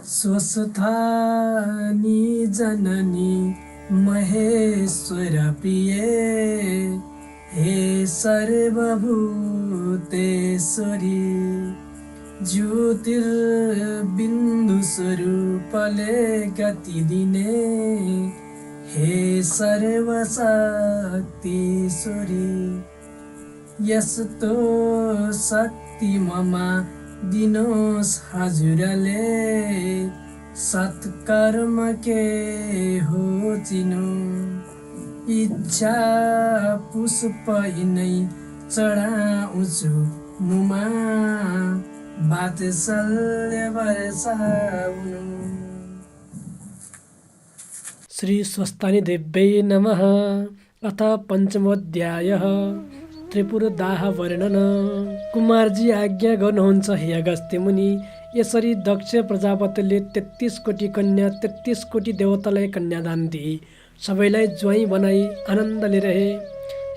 स्वस्थानी जननी महेश्वर प्रिये हे सर्वभूतेश्वरी ज्योतिर्बिन्दु स्वरूपले गति दिने हे सर्वशक्तिश्वरी यस्तो शक्ति ममा दिनोस् हजुरले सत्कर्म के हो चिनो इच्छा पुष्प यिनै चढाउँछु मुमा वात्सल्य वर्षाउनु। श्री स्वस्तानी देव्यै नमः। अथ पञ्चमोऽध्यायः त्रिपुरदाह वर्णन। कुमारजी आज्ञा गर्नुहुन्छ हे अगस्त्य मुनि। यसरी दक्ष प्रजापतिले 33 कोटी कन्या 33 कोटी देवतालाई कन्यादान दिए, सबैलाई ज्वाइँ बनाई आनन्द लिइरहे।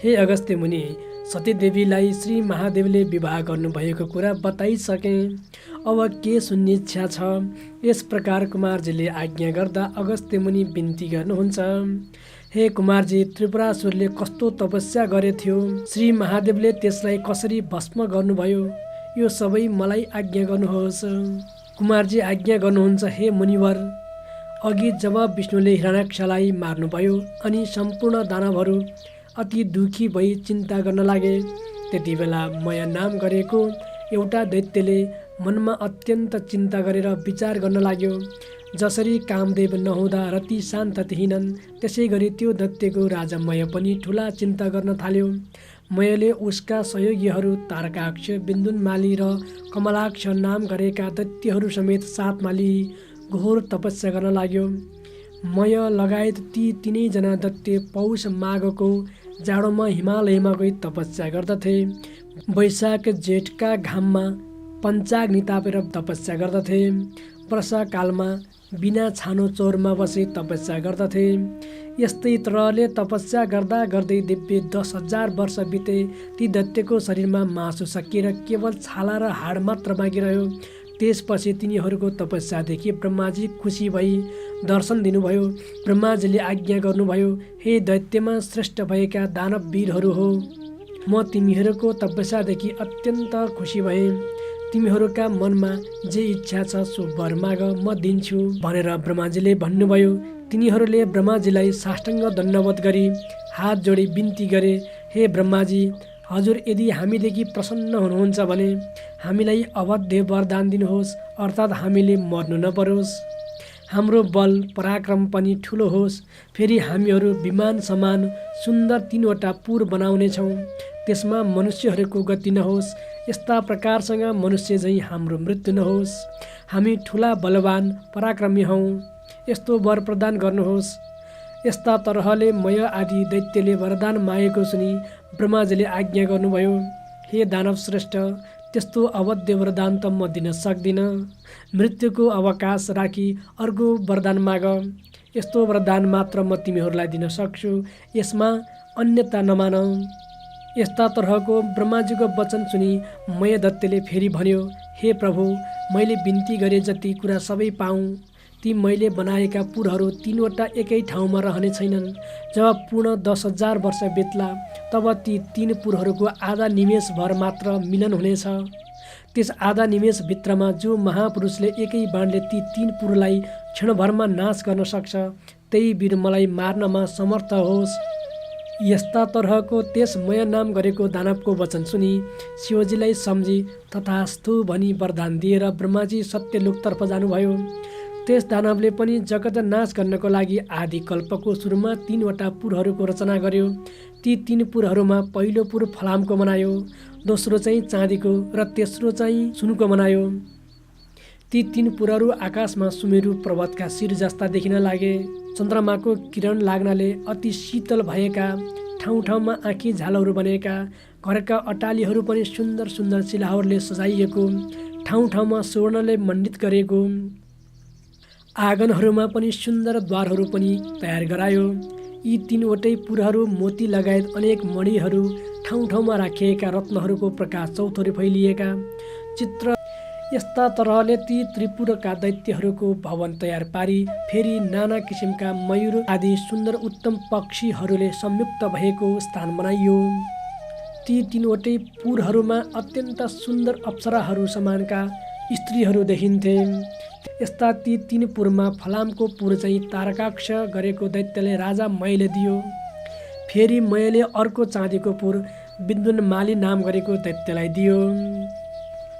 हे अगस्त्य मुनि, सतीदेवीलाई श्री महादेवले विवाह गर्नुभएको कुरा बताइसके। अब के सुन्ने इच्छा छ? यस प्रकार कुमारजीले आज्ञा गर्दा अगस्त्य मुनि बिन्ती गर्नुहुन्छ। हे कुमारजी, त्रिपुरासुरले कस्तो तपस्या गरेथ्यो, श्री महादेवले त्यसलाई कसरी भस्म गर्नुभयो, यो सबै मलाई आज्ञा गर्नुहोस्। कुमारजी आज्ञा गर्नुहुन्छ। हे मुनिवर, अघि जब विष्णुले हिरण्याक्षलाई मार्नुभयो अनि सम्पूर्ण दानवहरू अति दुखी भई चिन्ता गर्न लागे, त्यति बेला मया नाम गरेको एउटा दैत्यले मनमा अत्यन्त चिन्ता गरेर विचार गर्न लाग्यो। जसरी कामदेव नहुँदा रति शान्त थिएनन्, त्यसै गरी त्यो दैत्यको राजा मय पनि ठुला चिन्ता गर्न थाल्यो। मयले उसका सहयोगीहरू तारकाक्ष, बिन्दुनमाली र कमलाक्ष नाम गरेका दैत्यहरू समेत साथमा लिई घोर तपस्या गर्न लाग्यो। मय लगायत ती तीनैजना दैत्य पौष माघको जाडोमा हिमालयमा गई तपस्या गर्दथे। वैशाख जेठका घाममा पञ्चाग्नि तापेर तपस्या गर्दथे। वर्षाकालमा बिना छानो चौरमा बसी तपस्या गर्दथे। यस्तै तरहले तपस्या गर्दा गर्दै दिव्य 10,000 वर्ष बिते। ती दैत्यको शरीरमा मासु सकिएर केवल छाला र हाड मात्र बाँकी रह्यो। त्यसपछि तिनीहरूको तपस्यादेखि ब्रह्माजी खुसी भई दर्शन दिनुभयो। ब्रह्माजीले आज्ञा गर्नुभयो, हे दैत्यमा श्रेष्ठ भएका दानव वीरहरू हो, म तिमीहरूको तपस्यादेखि अत्यन्त खुसी भएँ। तिमीहरूका मनमा जे इच्छा छ सो वर माग, म दिन्छु भनेर ब्रह्माजीले भन्नुभयो। तिनीहरूले ब्रह्माजीलाई साष्टाङ्ग दण्डवत गरी हात जोडी बिन्ती गरे, हे ब्रह्माजी, हजुर यदि हामीदेखि प्रसन्न हुनुहुन्छ भने हामीलाई अवध्य वरदान दिनुहोस्, अर्थात् हामीले मर्नु नपरोस्, हाम्रो बल पराक्रम पनि ठुलो होस्। फेरि हामीहरू विमान समान सुन्दर 3वटा पुर बनाउनेछौँ, त्यसमा मनुष्यहरूको गति नहोस्। यस्ता प्रकारसँग मनुष्य झैँ हाम्रो मृत्यु नहोस्। हामी ठुला बलवान पराक्रमी हौँ, यस्तो वर प्रदान गर्नुहोस्। यस्ता तरहले मय आदि दैत्यले वरदान मागेको सुनि ब्रह्माजीले आज्ञा गर्नुभयो, हे दानव श्रेष्ठ, त्यस्तो अवध्य वरदान त म दिन सक्दिनँ। मृत्युको अवकाश राखी अर्को वरदान माग, यस्तो वरदान मात्र म तिमीहरूलाई दिन सक्छु, यसमा अन्यता नमान। यस्ता तरहको ब्रह्माजीको वचन सुनि मय दैत्यले फेरि भन्यो, हे प्रभु, मैले बिन्ती गरे जति कुरा सबै पाऊँ। ती मैले बनाएका पुरहरू 3वटा एकै ठाउँमा रहने छैनन्। जब पूर्ण 10,000 वर्ष बित्ला तब ती 3 पुरहरूको आधा निमेष भर मात्र मिलन हुनेछ। त्यस आधा निमेष भित्रमा जो महापुरुषले एकै बाणले ती 3 पुरलाई क्षणभरमा नाश गर्न सक्छ, त्यही वीर मलाई मार्नमा समर्थ होस्। यस्ता तरहको त्यस मय नाम गरेको दानवको वचन सुनि शिवजीलाई सम्झी तथास्तु भनी वरदान दिएर ब्रह्माजी सत्यलोकतर्फ जानुभयो। त्यस दानवले पनि जगत नाश गर्नको लागि आदि कल्पको सुरुमा 3वटा पुरहरूको रचना गर्यो। ती 3 पुरहरूमा पहिलो पुर फलामको बनायो, दोस्रो चाहिँ चाँदीको र तेस्रो चाहिँ सुनको बनायो। ती 3 पुरहरू आकाशमा सुमेरु पर्वतका शिर जस्ता देखिन लागे। चन्द्रमाको किरण लाग्नाले अति शीतल भएका, ठाउँ ठाउँमा आँखी झालहरू बनेका, घरका अटालीहरू पनि सुन्दर सुन्दर शिलाहरूले सजाइएको, ठाउँ ठाउँमा स्वर्णले मण्डित गरेको, आँगनहरूमा पनि सुन्दर द्वारहरू पनि तयार गरायो। यी 3वटै पुरहरू मोती लगायत अनेक मणिहरू, ठाउँ ठाउँमा राखिएका रत्नहरूको प्रकाश चौथरी फैलिएका चित्र, यस्ता तरहले ती त्रिपुरका दैत्यहरूको भवन तयार पारी फेरि नाना किसिमका मयूर आदि सुन्दर उत्तम पक्षीहरूले संयुक्त भएको स्थान बनाइयो। ती तीनवटै पुरहरूमा अत्यन्त सुन्दर अप्सराहरू समानका स्त्रीहरू देखिन्थे। यस्ता ती तीन पुरमा फलामको पुर चाहिँ तारकाक्ष गरेको दैत्यले राजा मयले दियो। फेरि मयले अर्को चाँदीको पुर विद्युन्माली नाम गरेको दैत्यलाई दियो।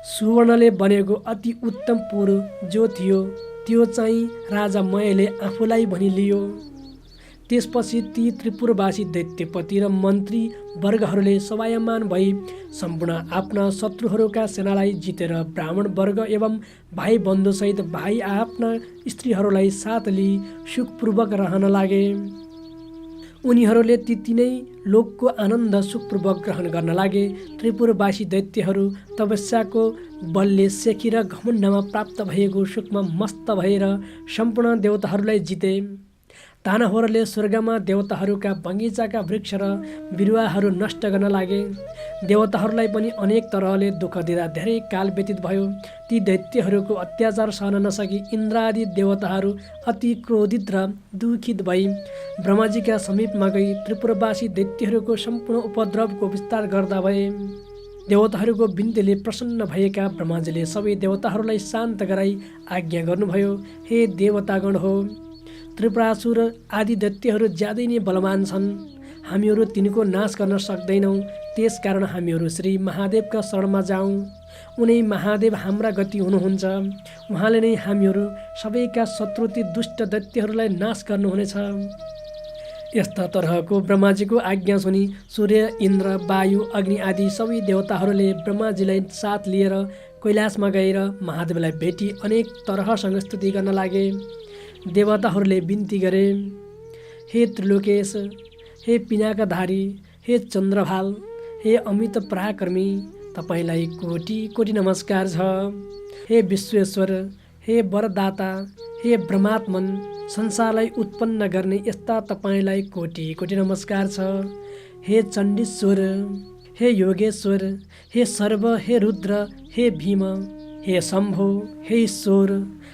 सुवर्णले बनेको अति उत्तम पुर जो थियो त्यो चाहिँ राजा मयले आफूलाई भनी लियो। त्यसपछि ती त्रिपुरवासी दैत्यपति र मन्त्री वर्गहरूले सवायमान भई सम्पूर्ण आफ्ना शत्रुहरूका सेनालाई जितेर ब्राह्मण वर्ग एवं भाइ बन्धुसहित भाइ आफ्ना स्त्रीहरूलाई साथ लिई सुखपूर्वक रहन लागे। उनीहरूले ती तीनै लोकको आनन्द सुखपूर्वक ग्रहण गर्न लागे। त्रिपुरवासी दैत्यहरू तपस्याको बलले सेकी र घमण्डमा प्राप्त भएको सुखमा मस्त भएर सम्पूर्ण देवताहरूलाई जिते। दानवहरूले स्वर्गमा देवताहरूका बगैँचाका वृक्ष र बिरुवाहरू नष्ट गर्न लागे। देवताहरूलाई पनि अनेक तरहले दुःख दिँदा धेरै काल व्यतीत भयो। ती दैत्यहरूको अत्याचार सहन नसकी इन्द्र आदि देवताहरू अति क्रोधित र दुखित भई ब्रह्माजीका समीपमा गई त्रिपुरवासी दैत्यहरूको सम्पूर्ण उपद्रवको विस्तार गर्दा भए। देवताहरूको बिन्तीले प्रसन्न भएका ब्रह्माजीले सबै देवताहरूलाई शान्त गराई आज्ञा गर्नुभयो, हे देवतागण हो, त्रिपुरासुर आदि दैत्यहरू ज्यादै नै बलवान छन्। हामीहरू तिनको नाश गर्न सक्दैनौँ। त्यसकारण हामीहरू श्री महादेवका शरणमा जाउँ। उनै महादेव हाम्रा गति हुनुहुन्छ। उहाँले नै हामीहरू सबैका शत्रु ती दुष्ट दैत्यहरूलाई नाश गर्नुहुनेछ। यस्ता तरहको ब्रह्माजीको आज्ञा सुनि सूर्य, इन्द्र, वायु, अग्नि आदि सबै देवताहरूले ब्रह्माजीलाई साथ लिएर कैलाशमा गएर महादेवलाई भेटी अनेक तरहसँग स्तुति गर्न लागे। देवताहरूले बिन्ती गरे, हे त्रिलोकेश, हे पिनाकधारी, हे चन्द्रभाल, हे अमित पराक्रमी, तपाईँलाई कोटि कोटि नमस्कार छ। हे विश्वेश्वर, हे वरदाता, हे ब्रह्मात्मन, संसारलाई उत्पन्न गर्ने यस्ता तपाईँलाई कोटि कोटि नमस्कार छ। हे चण्डीश्वर, हे योगेश्वर, हे सर्व, हे रुद्र, हे भीम, हे शम्भो, हे ईश्वर,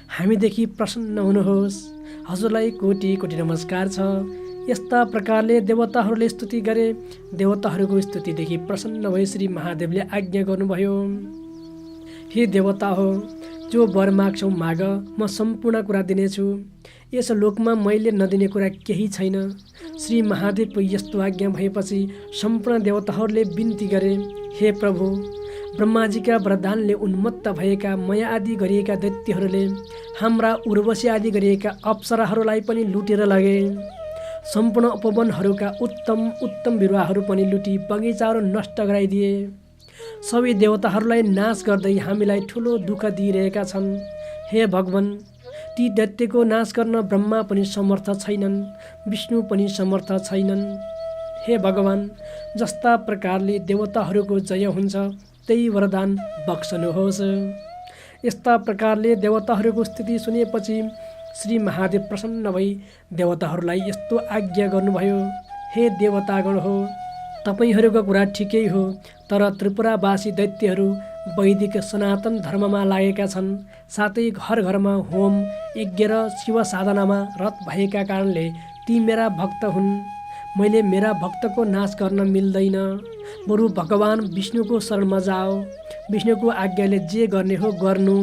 हामीदेखि प्रसन्न हुनुहोस्। हजुरलाई कोटि कोटि नमस्कार छ। यस्ता प्रकारले देवताहरूले स्तुति गरे। देवताहरूको स्तुतिदेखि प्रसन्न भई श्री महादेवले आज्ञा गर्नुभयो, हे देवता हो, जो वर माग्छौ माग, म सम्पूर्ण कुरा दिनेछु। यस लोकमा मैले नदिने कुरा केही छैन। श्री महादेवको यस्तो आज्ञा भएपछि सम्पूर्ण देवताहरूले बिन्ती गरे, हे प्रभु, ब्रह्माजीका वरदानले उन्मत्त भएका मया आदि गरिएका दैत्यहरूले हाम्रा उर्वशी आदि गरिएका अप्सराहरूलाई पनि लुटेर लगे। सम्पूर्ण उपवनहरूका उत्तम उत्तम बिरुवाहरू पनि लुटी बगैँचाहरू नष्ट गराइदिए। सबै देवताहरूलाई नाश गर्दै हामीलाई ठुलो दुःख दिइरहेका छन्। हे भगवान, ती दैत्यको नाश गर्न ब्रह्मा पनि समर्थ छैनन्, विष्णु पनि समर्थ छैनन्। हे भगवान, जस्ता प्रकारले देवताहरूको जय हुन्छ त्यही वरदान बक्सनुहोस्। यस्ता प्रकारले देवताहरूको स्थिति सुनेपछि श्री महादेव प्रसन्न भई देवताहरूलाई यस्तो आज्ञा गर्नुभयो, हे देवतागण हो, तपाईँहरूको कुरा ठिकै हो, तर त्रिपुरावासी दैत्यहरू वैदिक सनातन धर्ममा लागेका छन्। साथै घर घरमा होम यज्ञ र शिव साधनामा रत भएका कारणले ती मेरा भक्त हुन्। मैले मेरा भक्तको नाश गर्न मिल्दैन। बरु भगवान विष्णुको शरणमा जाओ। विष्णुको आज्ञाले जे गर्ने हो गर्नु।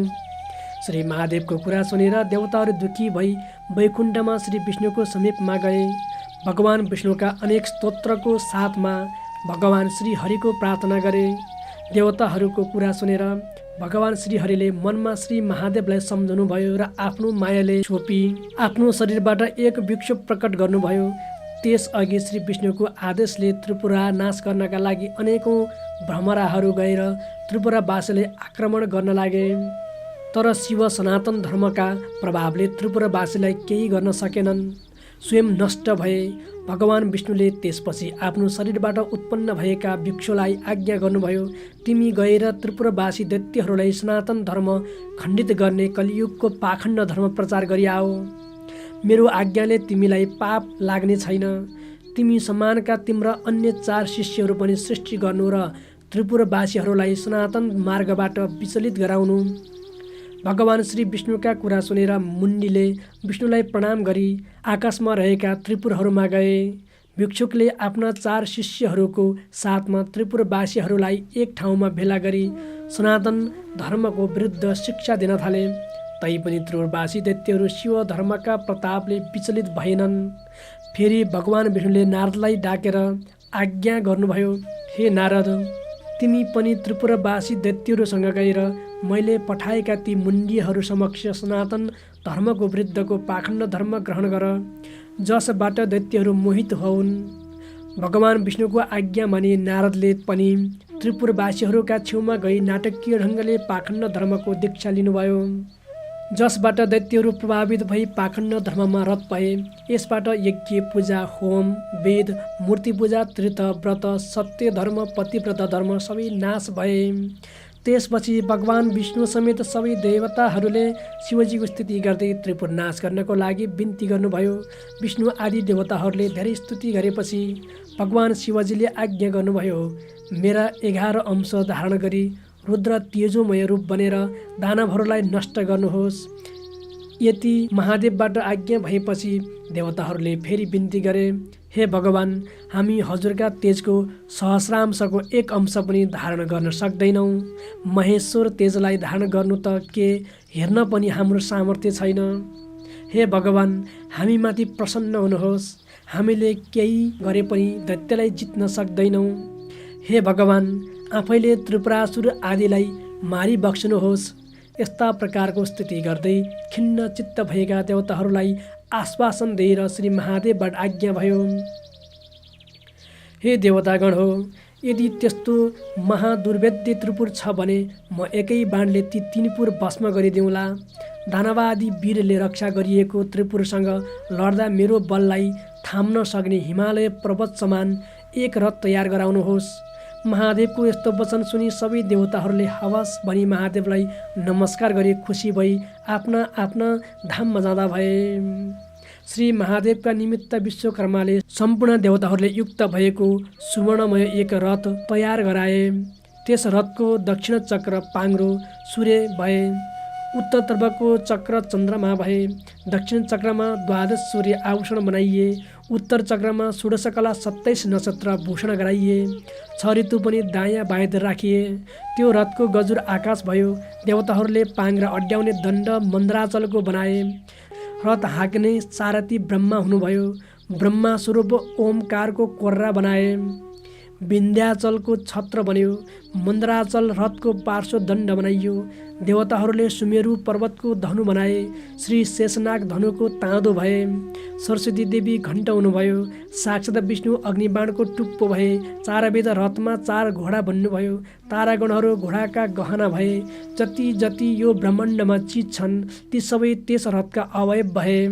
श्री महादेवको कुरा सुनेर देवताहरू दुखी भई वैकुण्ठमा श्री विष्णुको समीपमा गए। भगवान विष्णुका अनेक स्तोत्रको साथमा भगवान श्री हरिको प्रार्थना गरे। देवताहरूको कुरा सुनेर भगवान श्री हरिले मनमा श्री महादेवलाई सम्झनु भयो र आफ्नो मायाले छोपी आफ्नो शरीरबाट एक वृक्ष प्रकट गर्नुभयो। त्यसअघि श्री विष्णुको आदेशले त्रिपुरा नाश गर्नका लागि अनेकौं भ्रमराहरू गएर त्रिपुरावासीले आक्रमण गर्न लागे। तर शिव सनातन धर्मका प्रभावले त्रिपुरावासीलाई केही गर्न सकेनन्, स्वयं नष्ट भए। भगवान विष्णुले त्यसपछि आफ्नो शरीरबाट उत्पन्न भएका भिक्षुलाई आज्ञा गर्नुभयो, तिमी गएर त्रिपुरावासी दैत्यहरूलाई सनातन धर्म खण्डित गर्ने कलियुगको पाखण्ड धर्म प्रचार गरी आओ। मेरो आज्ञाले तिमीलाई पाप लाग्ने छैन। तिमी समानका तिम्रा अन्य 4 शिष्यहरू पनि सृष्टि गर्नु र त्रिपुरावासीहरूलाई सनातन मार्गबाट विचलित गराउनु। भगवान श्री विष्णुका कुरा सुनेर मुन्नीले विष्णुलाई प्रणाम गरी आकाशमा रहेका त्रिपुरहरूमा गए। भिक्षुकले आफ्ना 4 शिष्यहरूको साथमा त्रिपुरवासीहरूलाई एक ठाउँमा भेला गरी सनातन धर्मको विरुद्ध शिक्षा दिन थाले। तैपनि त्रिपुरवासी दैत्यहरू शिव धर्मका प्रतापले विचलित भएनन्। फेरि भगवान विष्णुले नारदलाई डाकेर आज्ञा गर्नुभयो, हे नारद, तिमी पनि त्रिपुरवासी दैत्यहरूसँग गएर मैले पठाएका ती मुण्डीहरू समक्ष सनातन धर्मको विरुद्धको पाखण्ड धर्म ग्रहण गर, जसबाट दैत्यहरू मोहित हुन्। भगवान विष्णुको आज्ञा मानि नारदले पनि त्रिपुरवासीहरूका छेउमा गई नाटकीय ढङ्गले पाखण्ड धर्मको दीक्षा लिनुभयो, जसबाट दैत्यहरू प्रभावित भई पाखण्ड धर्ममा रत भए। यसबाट यज्ञ, पूजा, होम, वेद, मूर्ति पूजा, तीर्थ, व्रत, सत्य धर्म, पतिव्रत धर्म सबै नाश भए। त्यसपछि भगवान विष्णु समेत सबै देवताहरूले शिवजीको स्तुति गर्दै त्रिपुर नाश गर्नको लागि बिन्ती गर्नुभयो। विष्णु आदि देवताहरूले धेरै स्तुति गरेपछि भगवान शिवजीले आज्ञा गर्नुभयो, मेरा 11 अंश धारण गरी रुद्र तेजोमय रूप बनेर दानवहरूलाई नष्ट गर्नुहोस्। यति महादेवबाट आज्ञा भएपछि देवताहरूले फेरि बिन्ती गरे, हे भगवान, हामी हजुरका तेजको सहस्रांशको 1 अंश पनि धारण गर्न सक्दैनौँ। महेश्वर तेजलाई धारण गर्नु त के हेर्न पनि हाम्रो सामर्थ्य छैन। हे भगवान, हामीमाथि प्रसन्न हुनुहोस्। हामीले केही गरे पनि दैत्यलाई जित्न सक्दैनौँ। हे भगवान, आफैले त्रिपुरासुर आदिलाई मारी बक्सनुहोस्। यस्ता प्रकारको स्तुति गर्दै खिन्न चित्त भएका देवताहरूलाई आश्वासन दिएर श्री महादेवबाट आज्ञा भयो, हे देवतागण हो, यदि त्यस्तो महादुर्वेद्य त्रिपुर छ भने म एकै बाणले ती 3 पुर भस्म गरिदिउँला। दानवादी वीरले रक्षा गरिएको त्रिपुरसँग लड्दा मेरो बललाई थाम्न सक्ने हिमालय पर्वत समान एक रथ तयार गराउनुहोस्। महादेवको यस्तो वचन सुनि सबै देवताहरूले हवस भनी महादेवलाई नमस्कार गरी खुसी भई आफ्ना आफ्ना धाममा जाँदा भए। श्री महादेवका निमित्त विश्वकर्माले सम्पूर्ण देवताहरूले युक्त भएको सुवर्णमय एक रथ तयार गराए। त्यस रथको दक्षिण चक्र पाङ्रो सूर्य भए, उत्तरतर्फको चक्र चन्द्रमा भए, दक्षिण चक्रमा 12 सूर्य आभूषण बनाइए, उत्तर चक्रमा 16 कला 27 नक्षत्र भूषण गराइए, 6 ऋतु पनि दायाँ बायाँतिर राखिए। त्यो रथको गजुर आकाश भयो। देवताहरूले पाङ्रा अड्याउने दण्ड मन्द्राचलको बनाए। रथ हाँक्ने सारथी ब्रह्मा हुनुभयो। ब्रह्मा स्वरूप ओमकारको कोर्रा बनाए। विन्ध्याचलको छत्र बन्यो। मन्द्राचल रथको पार्श्व दण्ड बनाइयो। देवताहरूले सुमेरु पर्वतको धनु बनाए। श्री शेषनाग धनुको ताँदो भए। सरस्वती देवी घण्ट हुनुभयो। साक्षात विष्णु अग्निबाणको टुप्पो भए। 4 वेद रथमा 4 घोडा बन्नुभयो। तारागणहरू घोडाका गहना भए। जति जति यो ब्रह्माण्डमा चिज छन् ती सबै त्यस रथका अवयव भए।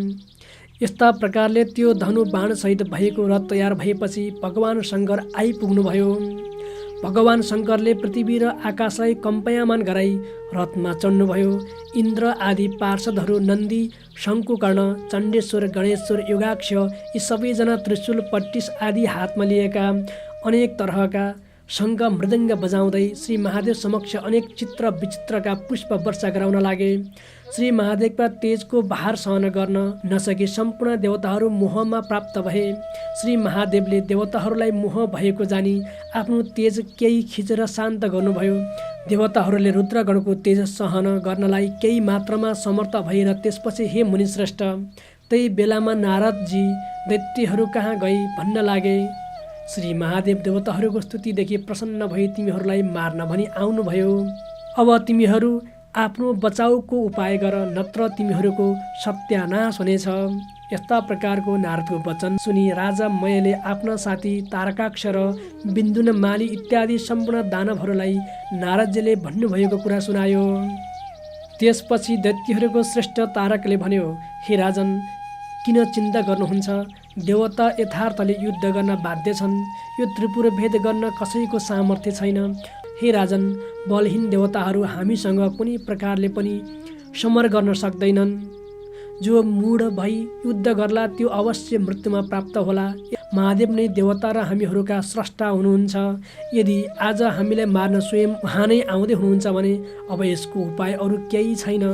यस्ता प्रकारले त्यो धनु बाणसहित भएको रथ तयार भएपछि भगवान शङ्कर आइपुग्नुभयो। भगवान शङ्करले पृथ्वी र आकाशलाई कम्पायमान गराई रथमा चढ्नुभयो। इन्द्र आदि पार्षदहरू नन्दी, शङ्कुकर्ण, चण्डेश्वर, गणेश्वर, योगाक्ष यी सबैजना त्रिशूल, पट्टिस आदि हातमा लिएका अनेक तरहका शङ्ख मृदङ्ग बजाउँदै श्री महादेव समक्ष अनेक चित्र विचित्रका पुष्प वर्षा गराउन लागे। श्री महादेवका तेजको भार सहन गर्न नसके सम्पूर्ण देवताहरू मोहमा प्राप्त भए। श्री महादेवले देवताहरूलाई मोह भएको जानी आफ्नो तेज केही खिचेर शान्त गर्नुभयो। देवताहरूले रुद्रगणको तेज सहन गर्नलाई केही मात्रामा समर्थ भएर त्यसपछि हे मुनिश्रेष्ठ, त्यही बेलामा नारदजी दैत्यहरू कहाँ गई भन्न लागे। श्री महादेव देवताहरूको स्तुतिदेखि प्रसन्न भई तिमीहरूलाई मार्न भनी आउनुभयो। अब तिमीहरू आफ्नो बचाउको उपाय गर, नत्र तिमीहरूको सत्यानाश हुनेछ। यस्ता प्रकारको नारदको वचन सुनि राजा मयले आफ्ना साथी तारकाक्ष र बिन्दुन माली इत्यादि सम्पूर्ण दानवहरूलाई नारदजीले भन्नुभएको कुरा सुनायो। त्यसपछि दैत्यहरूको श्रेष्ठ तारकले भन्यो, हे राजन, किन चिन्ता गर्नुहुन्छ? देवता यथार्थले युद्ध गर्न बाध्य छन्। यो त्रिपुर भेद गर्न कसैको सामर्थ्य छैन। हे राजन, बलहीन देवताहरू हामीसँग कुनै प्रकारले पनि समर गर्न सक्दैनन्। जो मूढ भई युद्ध गर्ला त्यो अवश्य मृत्युमा प्राप्त होला। महादेव नै देवता र हामीहरूका स्रष्टा हुनुहुन्छ। यदि आज हामीलाई मार्न स्वयं उहाँ नै आउँदै हुनुहुन्छ भने अब यसको उपाय अरू केही छैन।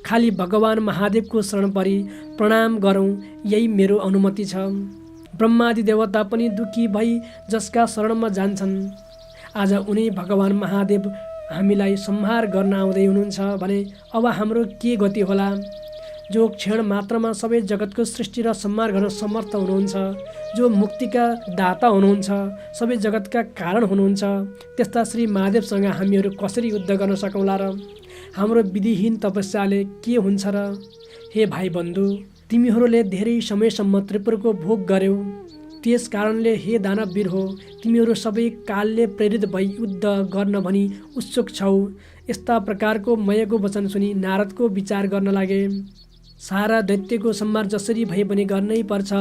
खालि भगवान महादेवको शरण परी प्रणाम गरौँ, यही मेरो अनुमति छ। ब्रह्मादि देवता पनि दुखी भई जसका शरणमा जान्छन्, आज उनी भगवान महादेव हामीलाई संहार गर्न आउँदै हुनुहुन्छ भने अब हाम्रो के गति होला? जो क्षण मात्रमा सबै जगतको सृष्टि र संहार गर्न समर्थ हुनुहुन्छ, जो मुक्तिका दाता हुनुहुन्छ, सबै जगतका कारण हुनुहुन्छ, त्यस्ता श्री महादेवसँग हामीहरू कसरी युद्ध गर्न सकौँला र? हाम्रो विधिहीन तपस्याले के हुन्छ र? हे भाइ बन्धु, तिमीहरूले धेरै समयसम्म त्रिपुरको भोग गर्यौ, त्यस कारणले हे दानववीर हो, तिमीहरू सबै कालले प्रेरित भई युद्ध गर्न भनी उत्सुक छौ। यस्ता प्रकारको मयको वचन सुनि नारदको विचार गर्न लागे। सारा दैत्यको संहार जसरी भए पनि गर्नै पर्छ,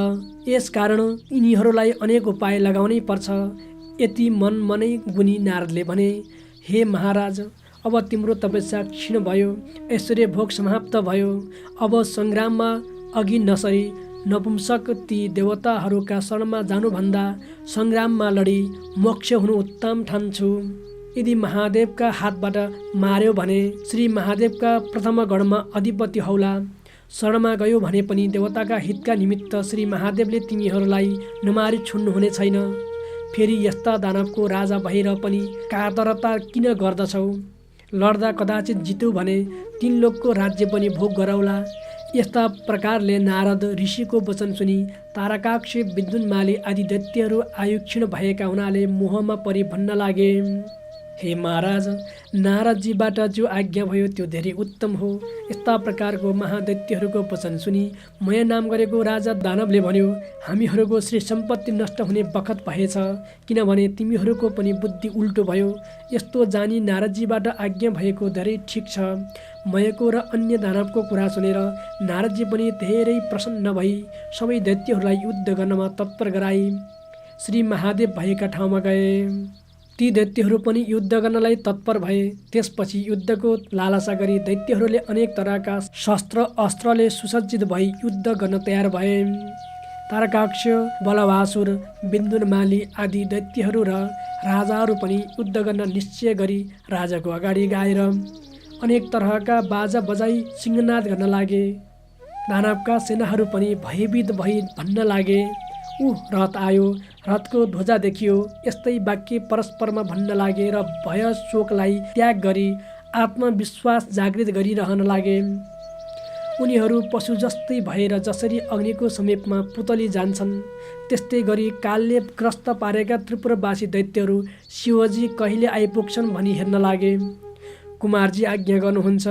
यस कारण यिनीहरूलाई अनेक उपाय लगाउनै पर्छ। यति मनै गुनी नारदले भने, हे महाराज, अब तिम्रो तपस्या क्षीण भयो, ऐश्वर्य भोग समाप्त भयो। अब सङ्ग्राममा अघि नसरी नपुंसक ती देवताहरूका शरणमा जानुभन्दा सङ्ग्राममा लडी मोक्ष हुनु उत्तम ठान्छु। यदि महादेवका हातबाट मार्यो भने श्री महादेवका प्रथम गणमा अधिपति हौला। शरणमा गयो भने पनि देवताका हितका निमित्त श्री महादेवले तिमीहरूलाई नमारी छोड्नुहुने छैन। फेरि यस्ता दानवको राजा भएर पनि कातरता किन गर्दछौ? लड्दा कदाचित जित्यौ भने तीन लोकको राज्य पनि भोग गराउला। यस्ता प्रकारले नारद ऋषिको वचन सुनि तारकाक्ष, विद्युन्माली आदि दैत्यहरू आयु क्षीण भएका हुनाले मोहमा परि भन्न लागे, हे महाराज, नारदजीबाट जो आज्ञा भयो त्यो धेरै उत्तम हो। यस्ता प्रकारको महादैत्यहरूको वचन सुनि मय नाम गरेको राजा दानवले भन्यो, हामीहरूको श्री सम्पत्ति नष्ट हुने बखत भएछ, किनभने तिमीहरूको पनि बुद्धि उल्टो भयो। यस्तो जानी नारदजीबाट आज्ञा भएको धेरै ठिक छ। मयको र अन्य दानवको कुरा सुनेर नारदजी पनि धेरै प्रसन्न भई सबै दैत्यहरूलाई युद्ध गर्नमा तत्पर गराई श्री महादेव भएका ठाउँमा गए। ती दैत्यहरू पनि युद्ध गर्नलाई तत्पर भए। त्यसपछि युद्धको लालसा गरी दैत्यहरूले अनेक तरहका शस्त्र अस्त्रले सुसज्जित भई युद्ध गर्न तयार भए। तारकाक्ष, बलवासुर, विद्युन्माली आदि दैत्यहरू र राजाहरू पनि युद्ध गर्न निश्चय गरी राजाको अगाडि गाएर अनेक तरहका बाजा बजाई सिंहनाद गर्न लागे। दानवका सेनाहरू पनि भयभीत भई भन्न लागे, रथ आयो, रथको ध्वजा देखियो। यस्तै वाक्य परस्परमा भन्न लागे र भय शोकलाई त्याग गरी आत्मविश्वास जागृत गरिरहन लागे। उनीहरू पशु जस्तै भएर जसरी अग्निको समीपमा पुतली जान्छन्, त्यस्तै गरी कालले ग्रस्त पारेका त्रिपुरवासी दैत्यहरू शिवजी कहिले आइपुग्छन् भनी हेर्न लागे। कुमारजी आज्ञा गर्नुहुन्छ।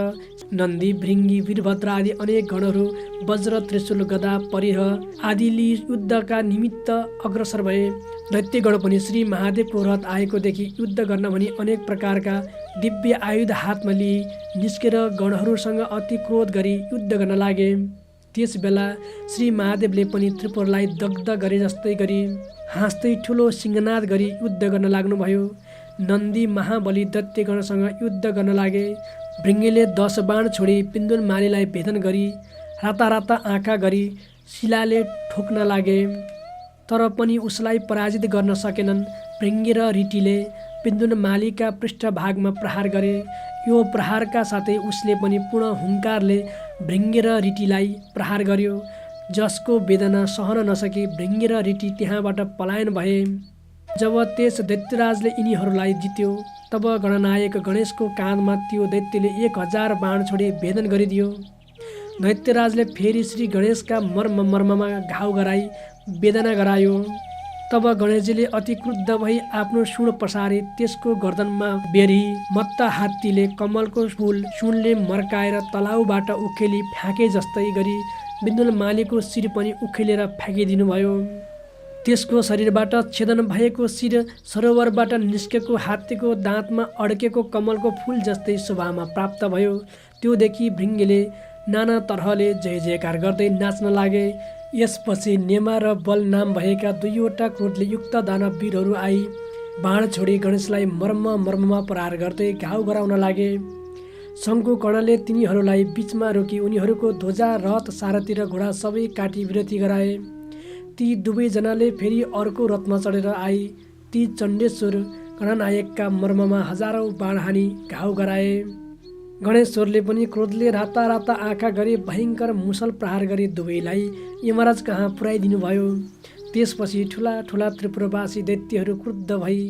नन्दी, भृङ्गी, वीरभद्र आदि अनेक गणहरू वज्र, त्रिशूल, गदा, परिह आदि लिई युद्धका निमित्त अग्रसर भए। दैत्यगण पनि श्री महादेवको रथ आएको देखि युद्ध गर्न भनी अनेक प्रकारका दिव्य आयुध हातमा लिई निस्केर गणहरूसँग अति क्रोध गरी युद्ध गर्न लागे। त्यस बेला श्री महादेवले पनि त्रिपुरलाई दग्ध गरे जस्तै गरी हाँस्दै ठुलो सिंहनाद गरी युद्ध गर्न लाग्नुभयो। नन्दी महाबली दैत्यगणसँग युद्ध गर्न लागे। भृङ्गीले 10 बाण छोडी विद्युन्मालीलाई भेदन गरी राता आँखा गरी शिलाले ठोक्न लागे, तर पनि उसलाई पराजित गर्न सकेनन्। भृङ्गी र रीटिले विद्युन्मालीका पृष्ठभागमा प्रहार गरे। यो प्रहारका साथै उसले पनि पूर्ण हुङ्कारले भृङ्गी र रीटिलाई प्रहार गर्यो, जसको वेदना सहन नसकी भृङ्गी र रीटी त्यहाँबाट पलायन भए। जब त्यस दैत्यराजले यिनीहरूलाई जित्यो, तब गणनायक गणेशको काँधमा त्यो दैत्यले 1000 बाण छोडी भेदन गरिदियो। दैत्यराजले फेरि श्री गणेशका मर्ममा घाउ गराई वेदना गरायो। तब गणेशजीले अति क्रुद्ध भई आफ्नो सुण पसारे त्यसको गर्दनमा बेरी मत्ता हात्तीले कमलको फूल सुनले मर्काएर तलाउबाट उखेली फ्याँके जस्तै गरी विद्युन्मालीको शिर पनि उखेलेर फ्याँकिदिनु भयो। त्यसको शरीरबाट छेदन भएको शिर सरोवरबाट निस्केको हात्तीको दाँतमा अड्केको कमलको फूल जस्तै शोभामा प्राप्त भयो। त्यो देखि भृङ्गीले नाना तरहले जय जयकार गर्दै नाच्न लागे। यसपछि नेमा र बल नाम भएका 2वटा क्रोधले युक्त दानव वीरहरू आई बाण छोडी गणेशलाई मर्ममा प्रहार गर्दै घाउ गराउन लागे। शङ्कु कर्णले तिनीहरूलाई बीचमा रोकी उनीहरूको ध्वजा, रथ, सारथी र घोडा सबै काटी विरती गराए। ती दुवैजनाले फेरि अर्को रथमा चढेर आए। ती चण्डेश्वर गणनायकका मर्ममा हजारौँ बाण हानी घाउ गराए। गणेश्वरले पनि क्रोधले राता राता आँखा गरी भयङ्कर मुसल प्रहार गरी दुवैलाई यमराज कहाँ पुर्याइदिनु भयो। त्यसपछि ठुला ठुला त्रिपुरवासी दैत्यहरू क्रुद्ध भई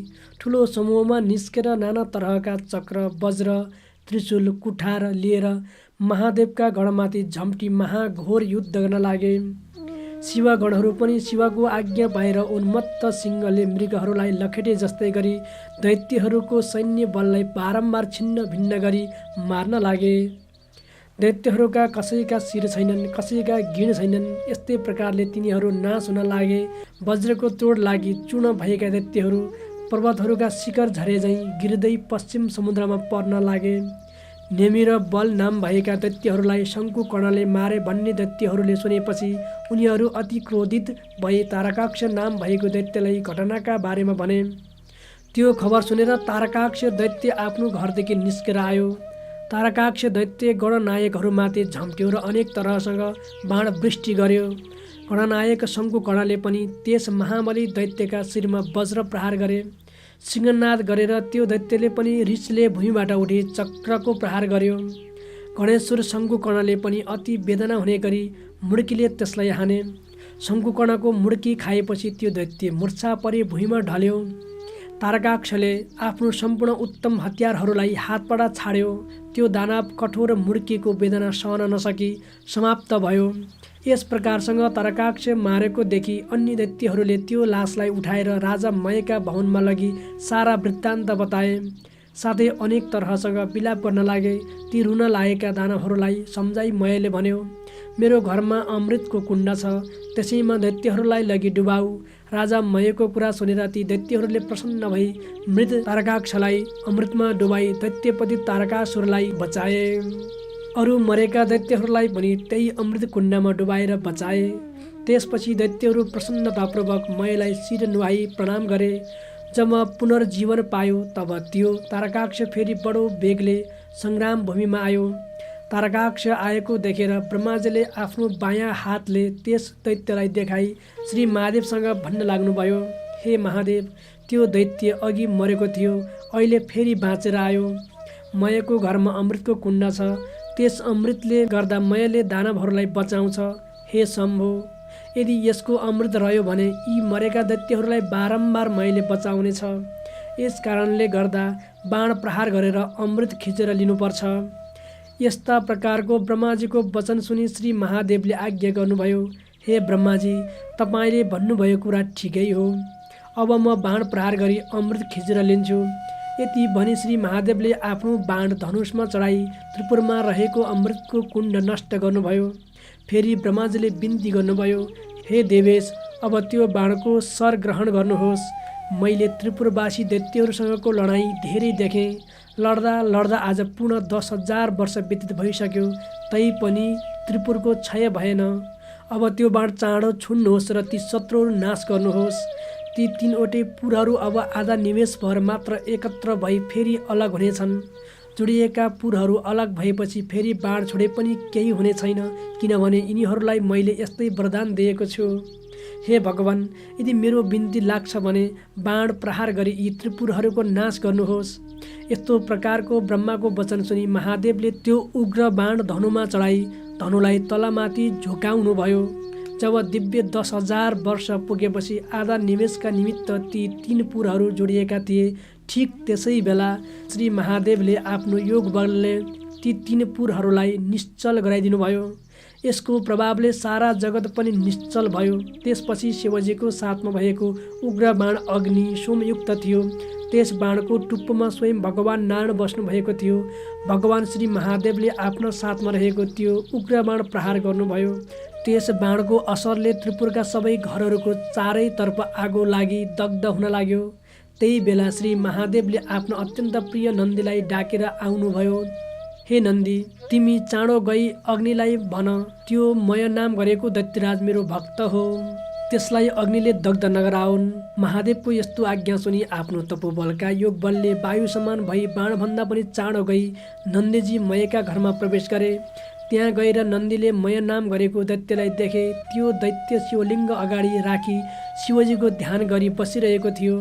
ठुलो समूहमा निस्केर नाना तरहका चक्र वज्र त्रिशूल कुठार लिएर महादेवका गणमाथि झम्टी महाघोर युद्ध गर्न लागे। शिवगणहरू पनि शिवको आज्ञा बाहिर उन्मत्त सिंहले मृगहरूलाई लखेटे जस्तै गरी दैत्यहरूको सैन्य बललाई बारम्बार छिन्न भिन्न गरी मार्न लागे। दैत्यहरूका कसैका शिर छैनन्, कसैका गिण छैनन्। यस्तै प्रकारले तिनीहरू नाश हुन लागे। वज्रको तोड लागि चूर्ण भएका दैत्यहरू पर्वतहरूका शिखर झरे झैँ गिर्दै पश्चिम समुद्रमा पर्न लागे। नेमी र बल नाम भएका दैत्यहरूलाई शङ्कुकर्णले मारे भन्ने दैत्यहरूले सुनेपछि उनीहरू अति क्रोधित भए तारकाक्ष नाम भएको दैत्यलाई घटनाका बारेमा भने। त्यो खबर सुनेर तारकाक्ष दैत्य आफ्नो घरदेखि निस्केर आयो। तारकाक्ष दैत्य गणनायकहरूमाथि झम्ट्यो र अनेक तरहसँग बाण वृष्टि गर्यो। गणनायक शङ्कुकर्णले पनि त्यस महाबली दैत्यका शिरमा वज्र प्रहार गरे। सिंहनाद गरेर त्यो दैत्यले पनि रिसले भुइँबाट उठे चक्रको प्रहार गर्यो। गणेश्वर शङ्कुकर्णले पनि अति वेदना हुने गरी मुड्कीले त्यसलाई हाने। शङ्कुकर्णको मुड्की खाएपछि त्यो दैत्य मूर्छा परे भुइँमा ढल्यो। तारकाक्षले आफ्नो सम्पूर्ण उत्तम हतियारहरूलाई हातबाट छाड्यो। त्यो दानव कठोर मुड्कीको वेदना सहन नसकी समाप्त भयो। यस प्रकारसँग तारकाक्ष मारेको देखि अन्य दैत्यहरूले त्यो लासलाई उठाएर राजा मयका भवनमा लगी सारा वृत्तान्त बताए। साथै अनेक तरहसँग विलाप गर्न लागे। ती रुन लागेका दानवहरूलाई सम्झाइ मयले भन्यो, मेरो घरमा अमृतको कुण्ड छ, त्यसैमा दैत्यहरूलाई लगी डुबाऊ। राजा मयको कुरा सुनेर ती दैत्यहरूले प्रसन्न भई मृत तारकाक्षलाई अमृतमा डुबाई दैत्यपति तारकासुरलाई बचाए। अरू मरेका दैत्यहरूलाई पनि त्यही अमृत कुण्डमा डुबाएर बचाए। त्यसपछि दैत्यहरू प्रसन्नतापूर्वक मयलाई शिर नुहाई प्रणाम गरे। जब पुनर्जीवन पायो तब त्यो तारकाक्ष फेरि बडो बेगले सङ्ग्राम भूमिमा आयो। तारकाक्ष आएको देखेर ब्रह्माजीले आफ्नो बायाँ हातले त्यस दैत्यलाई देखाई श्री महादेवसँग भन्न लाग्नुभयो, हे महादेव, त्यो दैत्य अघि मरेको थियो, अहिले फेरि बाँचेर आयो। मयको घरमा अमृतको कुण्ड छ, त्यस अमृतले गर्दा मयले दानवहरूलाई बचाउँछ। हे शम्भो, यदि यसको अमृत रह्यो भने यी मरेका दैत्यहरूलाई बारम्बार मयले बचाउनेछ। यस कारणले गर्दा बाण प्रहार गरेर अमृत खिचेर लिनुपर्छ। यस्ता प्रकारको ब्रह्माजीको वचन सुनि श्री महादेवले आज्ञा गर्नुभयो, हे ब्रह्माजी, तपाईँले भन्नुभयो कुरा ठिकै हो। अब म बाण प्रहार गरी अमृत खिचेर लिन्छु। यति भनी श्री महादेवले आफ्नो बाण धनुषमा चढाई त्रिपुरमा रहेको अमृतको कुण्ड नष्ट गर्नुभयो। फेरि ब्रह्माजीले बिन्ती गर्नुभयो, हे देवेश, अब त्यो बाणको सर ग्रहण गर्नुहोस्। मैले त्रिपुरवासी दैत्यहरूसँगको लडाईँ धेरै देखेँ। लड्दा लड्दा आज पूर्ण 10,000 वर्ष व्यतीत भइसक्यो, तैपनि त्रिपुरको क्षय भएन। अब त्यो बाण चाँडो छुन्नुहोस् र ती शत्रुहरू नाश गर्नुहोस्। ती 3वटै पुरहरू अब आधा निमेष भर मात्र एकत्र भई फेरि अलग हुनेछन्। जोडिएका पुरहरू अलग भएपछि फेरि बाण छोडे पनि केही हुने छैन, किनभने यिनीहरूलाई मैले यस्तै वरदान दिएको छु। हे भगवान, यदि मेरो बिन्ती लाग्छ भने बाण प्रहार गरी यी त्रिपुरहरूको नाश गर्नुहोस्। यस्तो प्रकारको ब्रह्माको वचन सुनि महादेवले त्यो उग्र बाण धनुमा चढाई धनुलाई तलमाथि झुकाउनु भयो। जब दिव्य 10,000 वर्ष पुगेपछि आधा निमेषका निमित्त ती 3 पुरहरू जोडिएका थिए। ठिक त्यसै बेला श्री महादेवले आफ्नो योग बलले ती 3 पुरहरूलाई निश्चल गराइदिनु भयो। यसको प्रभावले सारा जगत पनि निश्चल भयो। त्यसपछि शिवजीको साथमा भएको उग्र बाण अग्नि सोमयुक्त थियो। त्यस बाणको टुप्पोमा स्वयं भगवान नारायण बस्नु भएको थियो। भगवान श्री महादेवले आफ्नो साथमा रहेको त्यो उग्र बाण प्रहार गर्नुभयो। त्यस बाणको असरले त्रिपुरका सबै घरहरूको चारैतर्फ आगो लागि दग्ध हुन लाग्यो। त्यही बेला श्री महादेवले आफ्नो अत्यन्त प्रिय नन्दीलाई डाकेर आउनुभयो। हे नन्दी, तिमी चाँडो गई अग्निलाई भन, त्यो मय नाम गरेको दैत्यराज मेरो भक्त हो, त्यसलाई अग्निले दग्ध नगराउन्। महादेवको यस्तो आज्ञा सुनि आफ्नो तपोबलका योग बलले वायु समान भई बाणभन्दा पनि चाँडो गई नन्दीजी मयका घरमा प्रवेश गरे। त्यहाँ गएर नन्दीले मय नाम गरेको दैत्यलाई देखे। त्यो दैत्य शिवलिङ्ग अगाडि राखी शिवजीको ध्यान गरी बसिरहेको थियो।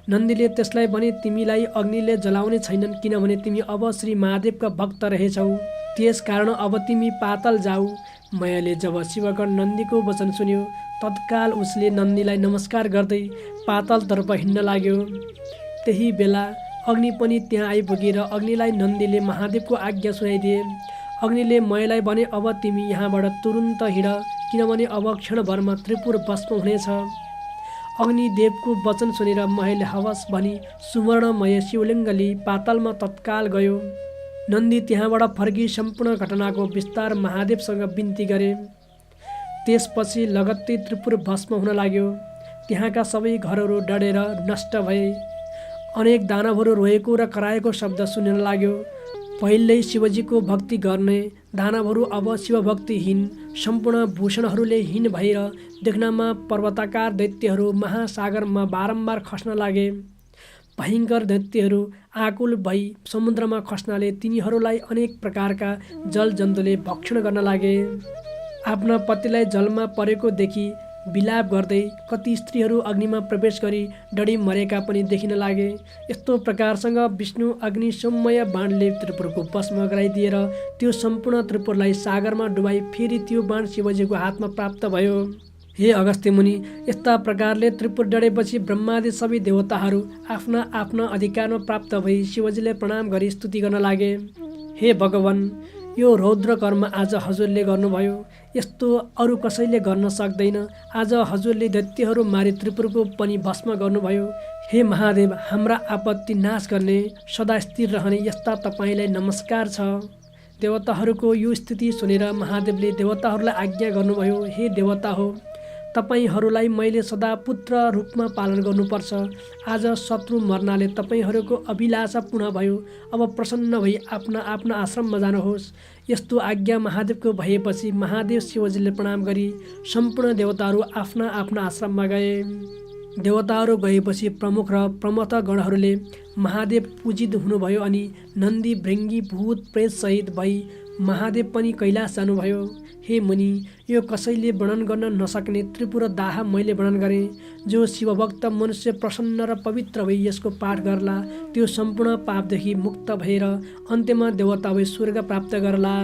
नन्दीले त्यसलाई भने, तिमीलाई अग्निले जलाउने छैनन्, किनभने तिमी अब श्री महादेवका भक्त रहेछौ, त्यस कारण अब तिमी पाताल जाऊ। मयले जब शिवगण नन्दीको वचन सुन्यो तत्काल उसले नन्दीलाई नमस्कार गर्दै पातालतर्फ हिँड्न लाग्यो। त्यही बेला अग्नि पनि त्यहाँ आइपुगेर अग्निलाई नन्दीले महादेवको आज्ञा सुनाइदिए। अग्निले मयलाई भने, अब तिमी यहाँबाट तुरुन्त हिँड, किनभने अब क्षणभरमा त्रिपुर भस्म हुनेछ। अग्निदेवको वचन सुनेर मयले हवस भनी सुवर्णमय शिवलिङ्ग लिई पातालमा तत्काल गयो। नन्दी त्यहाँबाट फर्की सम्पूर्ण घटनाको विस्तार महादेवसँग बिन्ती गरे। त्यसपछि लगत्तै त्रिपुर भस्म हुन लाग्यो। त्यहाँका सबै घरहरू डढेर नष्ट भए। अनेक दानवहरू रोएको र कराएको शब्द सुनिन लाग्यो। पहिल्यै शिवजीको भक्ति गर्ने दानवहरू अब शिवभक्तिहीन, सम्पूर्ण भूषणहरूले हीन भएर देख्नमा पर्वताकार दैत्यहरू महासागरमा बारम्बार खस्न लागे। भयङ्कर दैत्यहरू आकुल भई समुद्रमा खस्नाले तिनीहरूलाई अनेक प्रकारका जलजन्तुले भक्षण गर्न लागे। आफ्ना पतिलाई जलमा परेको देखि विलाप गर्दै कति स्त्रीहरू अग्निमा प्रवेश गरी डढी मरेका पनि देखिन लागे। यस्तो प्रकारसँग विष्णु अग्नि सौम्य बाणले त्रिपुरको भस्म गराइदिएर त्यो सम्पूर्ण त्रिपुरलाई सागरमा डुबाई फेरि त्यो बाण शिवजीको हातमा प्राप्त भयो। हे अगस्त्य मुनि, यस्ता प्रकारले त्रिपुर डढेपछि ब्रह्मादि सबै देवताहरू आफ्ना आफ्ना अधिकारमा प्राप्त भई शिवजीलाई प्रणाम गरी स्तुति गर्न लागे। हे भगवान, यो रौद्र कर्म आज हजुरले गर्नुभयो, यस्तो अरू कसैले गर्न सक्दैन। आज हजुरले दैत्यहरू मारी त्रिपुरको पनि भस्म गर्नुभयो। हे महादेव, हाम्रा आपत्ति नाश गर्ने, सदा स्थिर रहने यस्ता तपाईँलाई नमस्कार छ। देवताहरूको यो स्थिति सुनेर महादेवले देवताहरूलाई आज्ञा गर्नुभयो, हे देवता हो, तपाईँहरूलाई मैले सदा पुत्र रूपमा पालन गर्नुपर्छ। आज शत्रु मर्नाले तपाईँहरूको अभिलाषा पूर्ण भयो। अब प्रसन्न भई आफ्ना आफ्ना आश्रममा जानुहोस्। यस्तो आज्ञा महादेवको भएपछि महादेव शिवजीले प्रणाम गरी सम्पूर्ण देवताहरू आफ्ना आफ्ना आश्रममा गए। देवताहरू गएपछि प्रमुख र प्रमथ गणहरूले महादेव पूजित हुनुभयो अनि नन्दी भृङ्गी भूत प्रेत सहित भई महादेव पनि कैलाश जानुभयो। हे मुनि, यो कसैले वर्णन गर्न नसक्ने त्रिपुर दाह मैले वर्णन गरेँ। जो शिवभक्त मनुष्य प्रसन्न र पवित्र भई यसको पाठ गर्ला त्यो सम्पूर्ण पापदेखि मुक्त भएर अन्त्यमा देवता भई स्वर्ग प्राप्त गर्ला।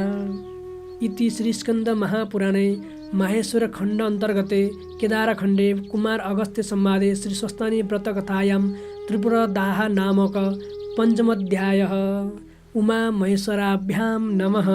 इति श्री स्कन्द महापुराणे माहेश्वर खण्ड अन्तर्गते केदारखण्डे कुमार अगस्त्य संवादे श्री स्वस्तानी व्रतकथायां त्रिपुर दाह नामक पञ्चमोऽध्यायः। उमा महेश्वराभ्यां नमः।